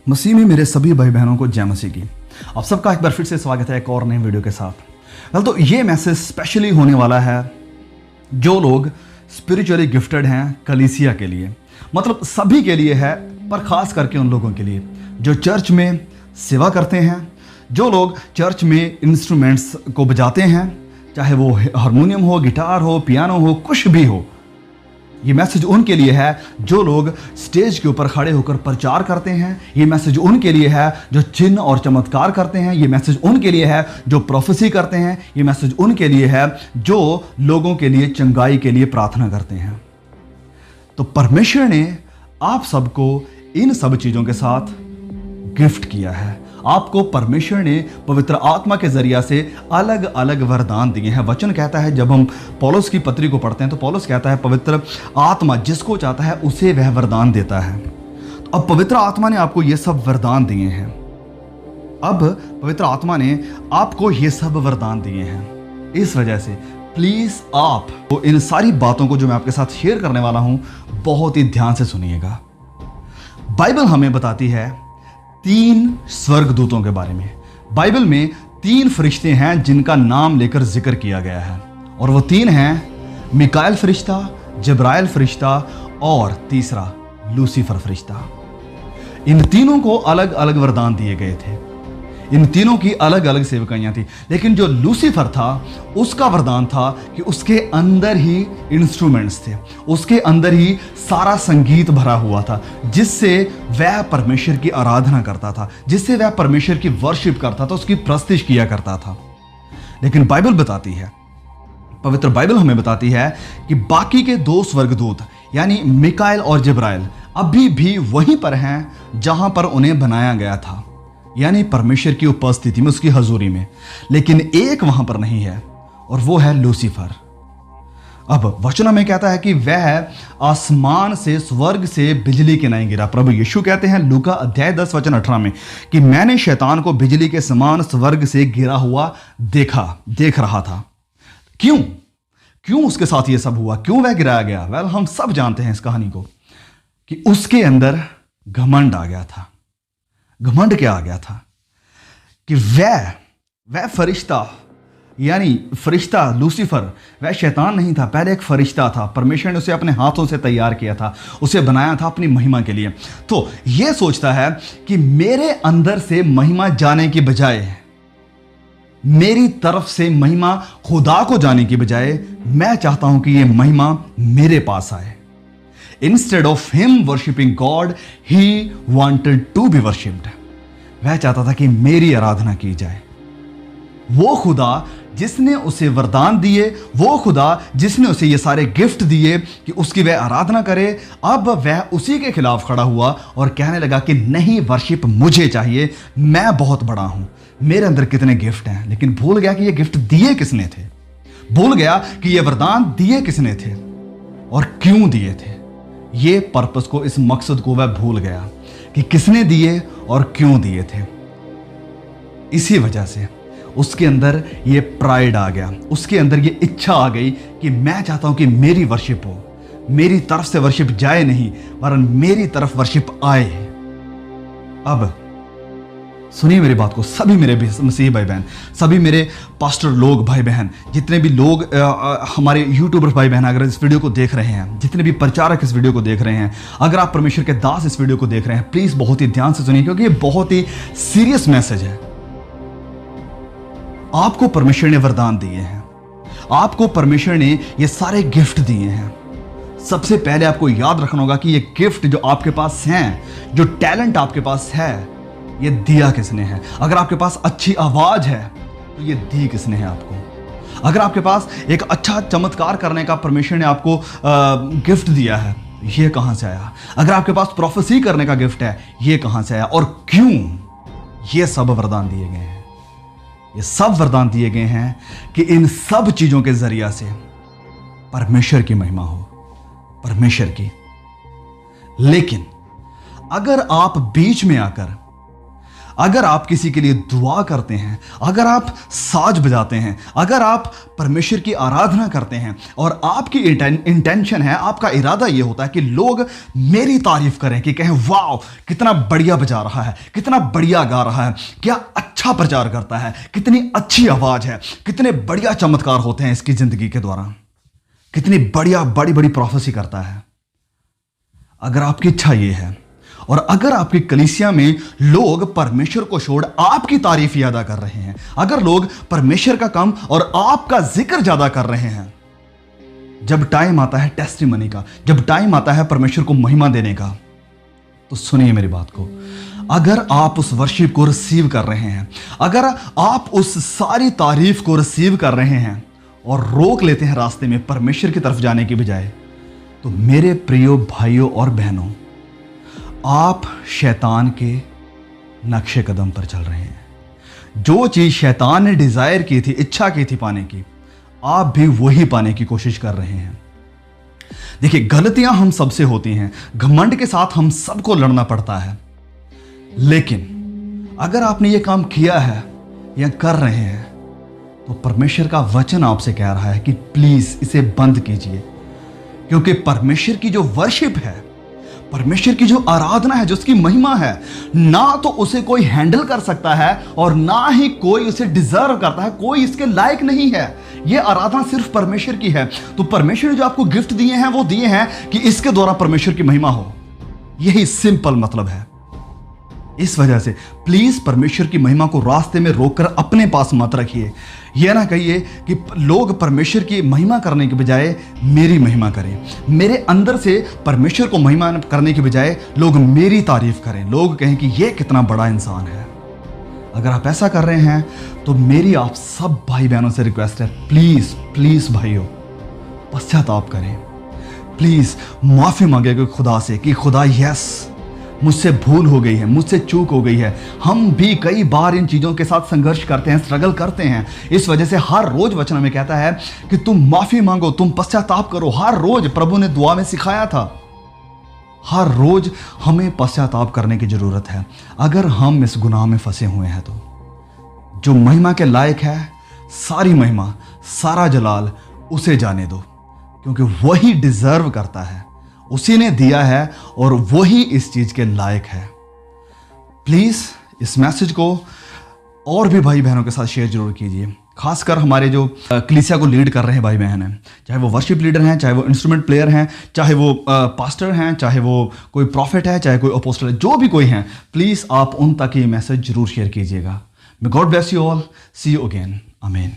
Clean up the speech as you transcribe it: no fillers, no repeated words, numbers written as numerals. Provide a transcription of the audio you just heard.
मसीह में मेरे सभी भाई बहनों को जय मसीह की। आप सबका एक बार फिर से स्वागत है एक और नई वीडियो के साथ। तो ये मैसेज स्पेशली होने वाला है जो लोग स्पिरिचुअली गिफ्टेड हैं कलीसिया के लिए, मतलब सभी के लिए है, पर खास करके उन लोगों के लिए जो चर्च में सेवा करते हैं, जो लोग चर्च में इंस्ट्रूमेंट्स को बजाते हैं, चाहे वो हारमोनियम हो, गिटार हो, पियानो हो, कुछ भी हो। ये मैसेज उनके लिए है जो लोग स्टेज के ऊपर खड़े होकर प्रचार करते हैं। ये मैसेज उनके लिए है जो चिन्ह और चमत्कार करते हैं। ये मैसेज उनके लिए है जो प्रोफेसी करते हैं। ये मैसेज उनके लिए है जो लोगों के लिए चंगाई के लिए प्रार्थना करते हैं। तो परमेश्वर ने आप सबको इन सब चीजों के साथ गिफ्ट किया है। आपको परमेश्वर ने पवित्र आत्मा के जरिया से अलग अलग वरदान दिए हैं। वचन कहता है, जब हम पौलुस की पत्री को पढ़ते हैं तो पौलुस कहता है पवित्र आत्मा जिसको चाहता है उसे वह वरदान देता है। तो अब पवित्र आत्मा ने आपको ये सब वरदान दिए हैं। अब पवित्र आत्मा ने आपको ये सब वरदान दिए हैं। इस वजह से प्लीज आप तो इन सारी बातों को जो मैं आपके साथ शेयर करने वाला हूं बहुत ही ध्यान से सुनिएगा। बाइबल हमें बताती है 3 स्वर्गदूतों के बारे में। बाइबल में 3 फरिश्ते हैं जिनका नाम लेकर जिक्र किया गया है, और वो 3 हैं मिकाएल फरिश्ता, जब्राइल फरिश्ता और तीसरा लूसीफर फरिश्ता। इन तीनों को अलग अलग वरदान दिए गए थे। इन तीनों की अलग अलग सेवकाइयां थी, लेकिन जो लूसीफर था उसका वरदान था कि उसके अंदर ही इंस्ट्रूमेंट्स थे, उसके अंदर ही सारा संगीत भरा हुआ था, जिससे वह परमेश्वर की आराधना करता था, जिससे वह परमेश्वर की वर्शिप करता था, उसकी प्रस्तिश किया करता था। लेकिन बाइबल बताती है, पवित्र बाइबल हमें बताती है कि बाकी के 2 स्वर्गदूत यानी मिकाएल और जब्राइल अभी भी वहीं पर हैं जहां पर उन्हें बनाया गया था, यानी परमेश्वर की उपस्थिति में, उसकी हजूरी में। लेकिन एक वहां पर नहीं है, और वो है लूसीफर। अब वचन में कहता है कि वह आसमान से, स्वर्ग से बिजली के नहीं गिरा। प्रभु यीशु कहते हैं लूका अध्याय 10 वचन 18 में कि मैंने शैतान को बिजली के समान स्वर्ग से गिरा हुआ देख रहा था। क्यों उसके साथ ये सब हुआ? क्यों वह गिराया गया? वेल, हम सब जानते हैं इस कहानी को कि उसके अंदर घमंड आ गया था। घमंड क्या आ गया था कि वह फरिश्ता, यानी फरिश्ता लूसीफर, वह शैतान नहीं था, पहले एक फरिश्ता था। परमेश्वर ने उसे अपने हाथों से तैयार किया था, उसे बनाया था अपनी महिमा के लिए। तो यह सोचता है कि मेरे अंदर से महिमा जाने की बजाय, मेरी तरफ से महिमा खुदा को जाने की बजाय, मैं चाहता हूं कि यह महिमा मेरे पास आए। Instead of him worshiping God, he wanted to be worshipped. वह चाहता था कि मेरी आराधना की जाए। वो खुदा जिसने उसे वरदान दिए, वो खुदा जिसने उसे ये सारे गिफ्ट दिए कि उसकी वह आराधना करे, अब वह उसी के खिलाफ खड़ा हुआ और कहने लगा कि नहीं, वर्शिप मुझे चाहिए, मैं बहुत बड़ा हूं, मेरे अंदर कितने गिफ्ट हैं। लेकिन भूल गया कि ये गिफ्ट दिए किसने थे, भूल गया कि ये वरदान दिए किसने थे और क्यों दिए थे। ये पर्पस को, इस मकसद को वह भूल गया कि किसने दिए और क्यों दिए थे। इसी वजह से उसके अंदर ये प्राइड आ गया, उसके अंदर ये इच्छा आ गई कि मैं चाहता हूं कि मेरी वर्शिप हो, मेरी तरफ से वर्शिप जाए नहीं, वरन मेरी तरफ वर्शिप आए। अब सुनिए मेरी बात को, सभी मेरे मसीही भाई बहन, सभी मेरे पास्टर लोग भाई बहन, जितने भी लोग हमारे यूट्यूबर भाई बहन अगर इस वीडियो को देख रहे हैं, जितने भी प्रचारक इस वीडियो को देख रहे हैं, अगर आप परमेश्वर के दास इस वीडियो को देख रहे हैं, प्लीज बहुत ही ध्यान से सुनिए, क्योंकि ये बहुत ही सीरियस मैसेज है। आपको परमेश्वर ने वरदान दिए हैं, आपको परमेश्वर ने ये सारे गिफ्ट दिए हैं। सबसे पहले आपको याद रखना होगा कि ये गिफ्ट जो आपके पास हैं, जो टैलेंट आपके पास है, ये दिया किसने है। अगर आपके पास अच्छी आवाज है तो ये दी किसने है आपको। अगर आपके पास एक अच्छा चमत्कार करने का परमेश्वर ने आपको गिफ्ट दिया है, ये कहां से आया। अगर आपके पास प्रोफेसी करने का गिफ्ट है, ये कहां से आया और क्यों। ये सब वरदान दिए गए हैं। ये सब वरदान दिए गए हैं कि इन सब चीजों के जरिया से परमेश्वर की महिमा हो, परमेश्वर की। लेकिन अगर आप बीच में आकर अगर आप किसी के लिए दुआ करते हैं, अगर आप साज बजाते हैं, अगर आप परमेश्वर की आराधना करते हैं और आपकी इंटेंशन है, आपका इरादा यह होता है कि लोग मेरी तारीफ करें, कि कहें वाह कितना बढ़िया बजा रहा है, कितना बढ़िया गा रहा है, क्या अच्छा प्रचार करता है, कितनी अच्छी आवाज है, कितने बढ़िया चमत्कार होते हैं इसकी जिंदगी के द्वारा, कितनी बढ़िया बड़ी बड़ी प्रोफेसी करता है। अगर आपकी इच्छा यह है और अगर आपकी कलीसिया में लोग परमेश्वर को छोड़ आपकी तारीफ ज्यादा कर रहे हैं, अगर लोग परमेश्वर का काम और आपका जिक्र ज्यादा कर रहे हैं, जब टाइम आता है टेस्टिमनी का, जब टाइम आता है परमेश्वर को महिमा देने का, तो सुनिए मेरी बात को। अगर आप उस वर्शिप को रिसीव कर रहे हैं, अगर आप उस सारी तारीफ को रिसीव कर रहे हैं और रोक लेते हैं रास्ते में परमेश्वर की तरफ जाने की बजाय, तो मेरे प्रियो भाइयों और बहनों, आप शैतान के नक्शे कदम पर चल रहे हैं। जो चीज शैतान ने डिजायर की थी, इच्छा की थी पाने की, आप भी वही पाने की कोशिश कर रहे हैं। देखिए, गलतियां हम सबसे होती हैं, घमंड के साथ हम सबको लड़ना पड़ता है, लेकिन अगर आपने ये काम किया है या कर रहे हैं, तो परमेश्वर का वचन आपसे कह रहा है कि प्लीज इसे बंद कीजिए, क्योंकि परमेश्वर की जो वर्शिप है, परमेश्वर की जो आराधना है, जो उसकी महिमा है, ना तो उसे कोई हैंडल कर सकता है और ना ही कोई उसे डिजर्व करता है, कोई इसके लायक नहीं है। यह आराधना सिर्फ परमेश्वर की है। तो परमेश्वर ने जो आपको गिफ्ट दिए हैं, वो दिए हैं कि इसके द्वारा परमेश्वर की महिमा हो। यही सिंपल मतलब है। इस वजह से प्लीज परमेश्वर की महिमा को रास्ते में रोककर अपने पास मत रखिए। यह ना कहिए कि लोग परमेश्वर की महिमा करने के बजाय मेरी महिमा करें, मेरे अंदर से परमेश्वर को महिमा करने के बजाय लोग मेरी तारीफ करें, लोग कहें कि यह कितना बड़ा इंसान है। अगर आप ऐसा कर रहे हैं तो मेरी आप सब भाई बहनों से रिक्वेस्ट है, प्लीज प्लीज भाइयों, पश्चाताप करें, प्लीज माफी मांगे खुदा से कि खुदा यस, मुझसे भूल हो गई है, मुझसे चूक हो गई है। हम भी कई बार इन चीज़ों के साथ संघर्ष करते हैं, स्ट्रगल करते हैं। इस वजह से हर रोज वचन में कहता है कि तुम माफी मांगो, तुम पश्चाताप करो। हर रोज प्रभु ने दुआ में सिखाया था, हर रोज हमें पश्चाताप करने की जरूरत है। अगर हम इस गुनाह में फंसे हुए हैं तो जो महिमा के लायक है, सारी महिमा, सारा जलाल उसे जाने दो, क्योंकि वही डिजर्व करता है, उसी ने दिया है और वही इस चीज के लायक है। प्लीज इस मैसेज को और भी भाई बहनों के साथ शेयर जरूर कीजिए, खासकर हमारे जो कलीसिया को लीड कर रहे हैं भाई बहन हैं, चाहे वो वर्शिप लीडर हैं, चाहे वो इंस्ट्रूमेंट प्लेयर हैं, चाहे वो पास्टर हैं, चाहे वो कोई प्रॉफिट है, चाहे कोई अपोस्टल है, जो भी कोई हैं, प्लीज आप उन तक ये मैसेज जरूर शेयर कीजिएगा। May God bless you all, see you again, आमीन।